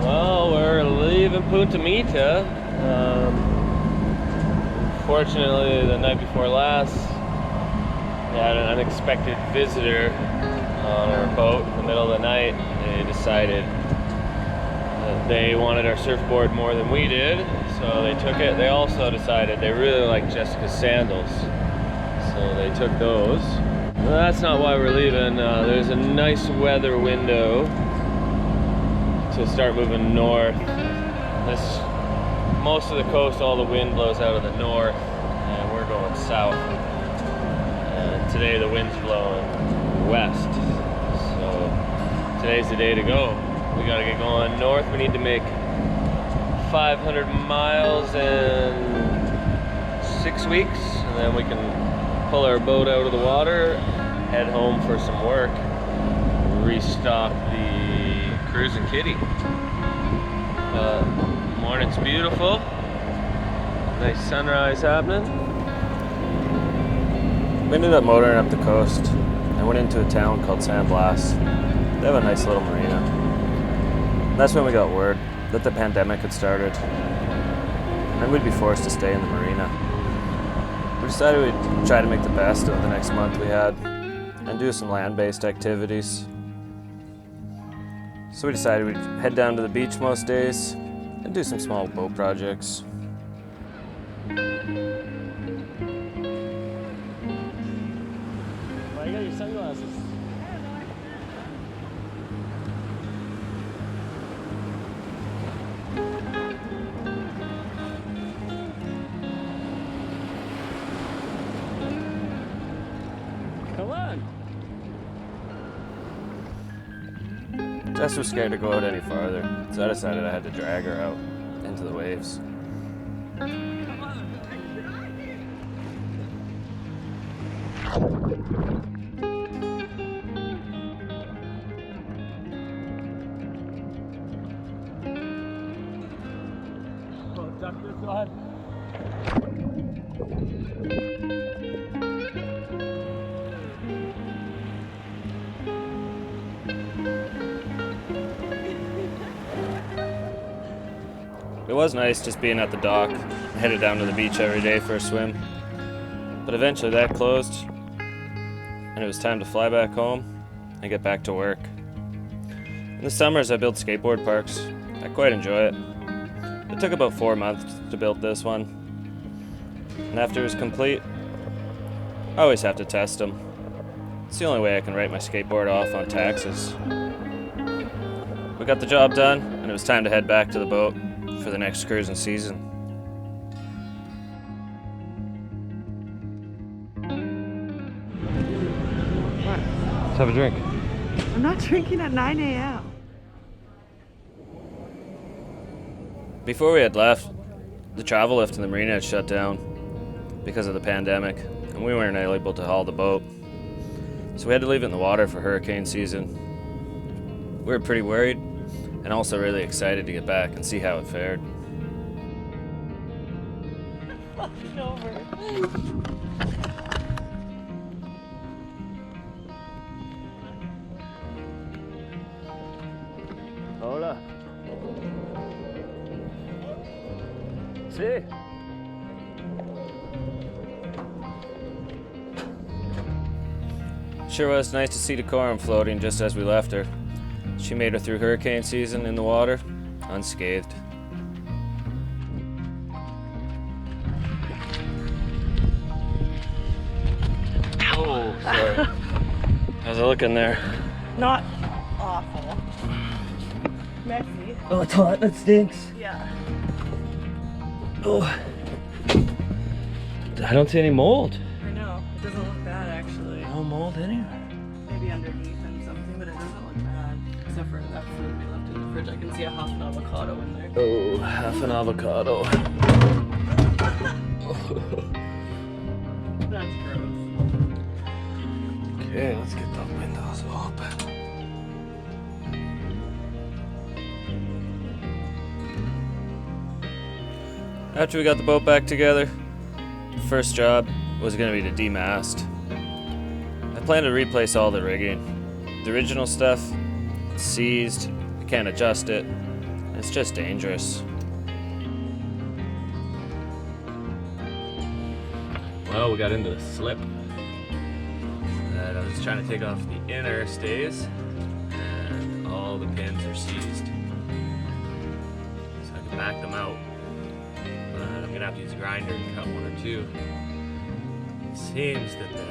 Well, we're leaving Punta Mita. Unfortunately, the night before last, we had an unexpected visitor on our boat in the middle of the night. They decided that they wanted our surfboard more than we did, so they took it. They also decided they really liked Jessica's sandals, so they took those. Well, that's not why we're leaving. There's a nice weather window to start moving north. Most of the coast, all the wind blows out of the north, and we're going south. And today the wind's blowing west, so today's the day to go. We gotta get going north. We need to make 500 miles in 6 weeks, and then we can pull our boat out of the water, head home for some work, restock the cruising kitty. Morning's beautiful. Nice sunrise happening. We ended up motoring up the coast and went into a town called San Blas. They have a nice little marina. And that's when we got word that the pandemic had started, and then we'd be forced to stay in the marina. We decided we'd try to make the best of the next month we had and do some land-based activities. So we decided we'd head down to the beach most days and do some small boat projects. Why you got your sunglasses? Come on! Jess was scared to go out any farther, so I decided I had to drag her out into the waves. Oh, duck this one. It was nice just being at the dock and headed down to the beach every day for a swim. But eventually that closed, and it was time to fly back home and get back to work. In the summers I build skateboard parks. I quite enjoy it. It took about 4 months to build this one. And after it was complete, I always have to test them. It's the only way I can write my skateboard off on taxes. We got the job done, and it was time to head back to the boat for the next cruising season. What? Let's have a drink. I'm not drinking at 9 a.m. Before we had left, the travel lift in the marina had shut down because of the pandemic, and we weren't able to haul the boat. So we had to leave it in the water for hurricane season. We were pretty worried, and also really excited to get back and see how it fared. Fucking over. Hola. Sí. Sure was nice to see Decorum floating just as we left her. She made it through hurricane season in the water, unscathed. Oh, sorry. How's it looking there? Not awful. Messy. Oh, it's hot. That stinks. Yeah. Oh. I don't see any mold. I know. It doesn't look bad actually. No mold anywhere. Maybe underneath and something, but it doesn't look bad. Except for that food we left in the fridge. I can see a half an avocado in there. Oh, half an avocado. That's gross. Okay, let's get the windows open. After we got the boat back together, the first job was going to be to demast. At plan to replace all the rigging. The original stuff, it's seized, I can't adjust it. It's just dangerous. Well, we got into the slip. And I was trying to take off the inner stays, and all the pins are seized. So I can back them out. But I'm gonna have to use a grinder and cut one or two. It seems that the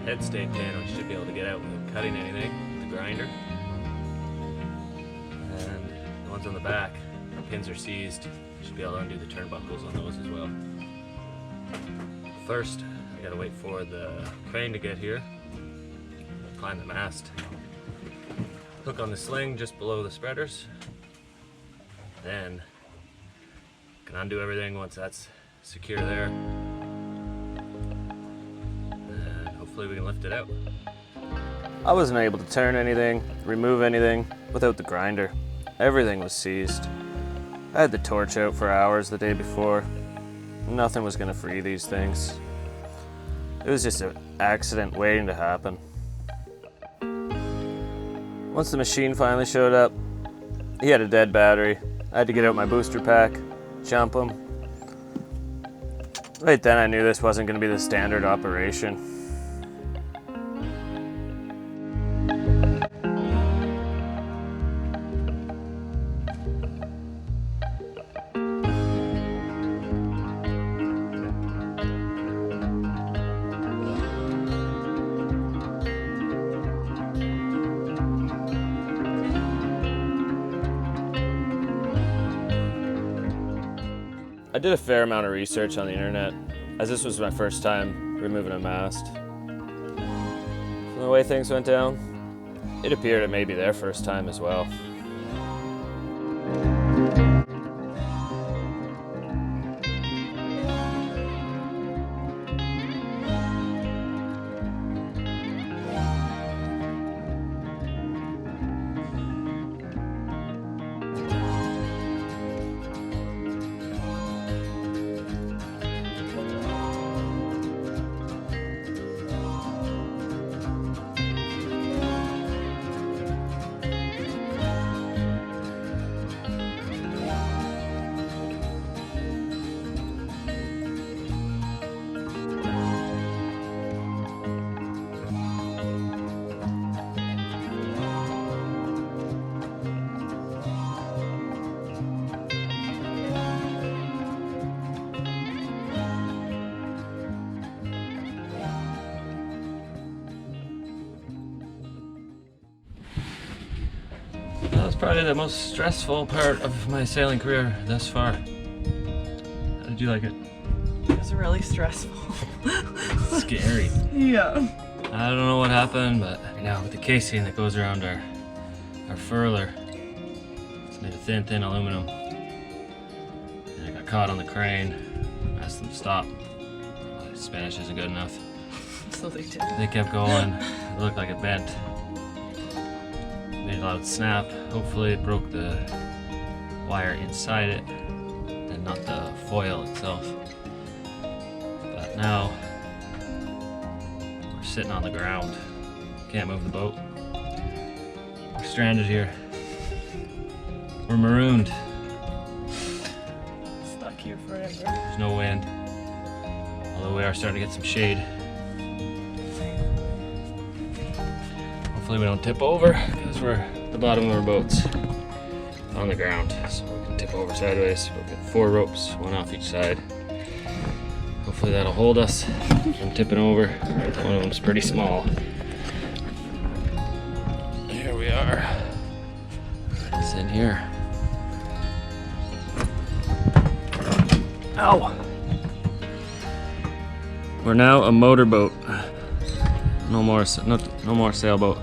head stay pin I should be able to get out without cutting anything with the grinder. And the ones on the back, the pins are seized. Should be able to undo the turnbuckles on those as well. First, I gotta wait for the crane to get here. Climb the mast. Hook on the sling just below the spreaders. Then can undo everything once that's secure there. And hopefully we can lift it out. I wasn't able to turn anything, remove anything without the grinder. Everything was seized. I had the torch out for hours the day before. Nothing was gonna free these things. It was just an accident waiting to happen. Once the machine finally showed up, he had a dead battery. I had to get out my booster pack, jump him. Right then I knew this wasn't gonna be the standard operation. I did a fair amount of research on the internet, as this was my first time removing a mast. From the way things went down, it appeared it may be their first time as well. That was probably the most stressful part of my sailing career thus far. How did you like it? It was really stressful. Scary. Yeah. I don't know what happened, but now with the casing that goes around our furler, it's made of thin aluminum. And I got caught on the crane. I asked them to stop. My Spanish isn't good enough. So they did. They kept going. It looked like it bent. Made a loud snap. Hopefully it broke the wire inside it and not the foil itself. But now we're sitting on the ground. Can't move the boat. We're stranded here. We're marooned. Stuck here forever. There's no wind. Although we are starting to get some shade. Hopefully we don't tip over because we're at the bottom of our boats on the ground. So we can tip over sideways. We'll get 4 ropes, 1 off each side. Hopefully that'll hold us from tipping over. One of them's pretty small. Here we are. It's in here. Ow! We're now a motorboat. No more sailboat.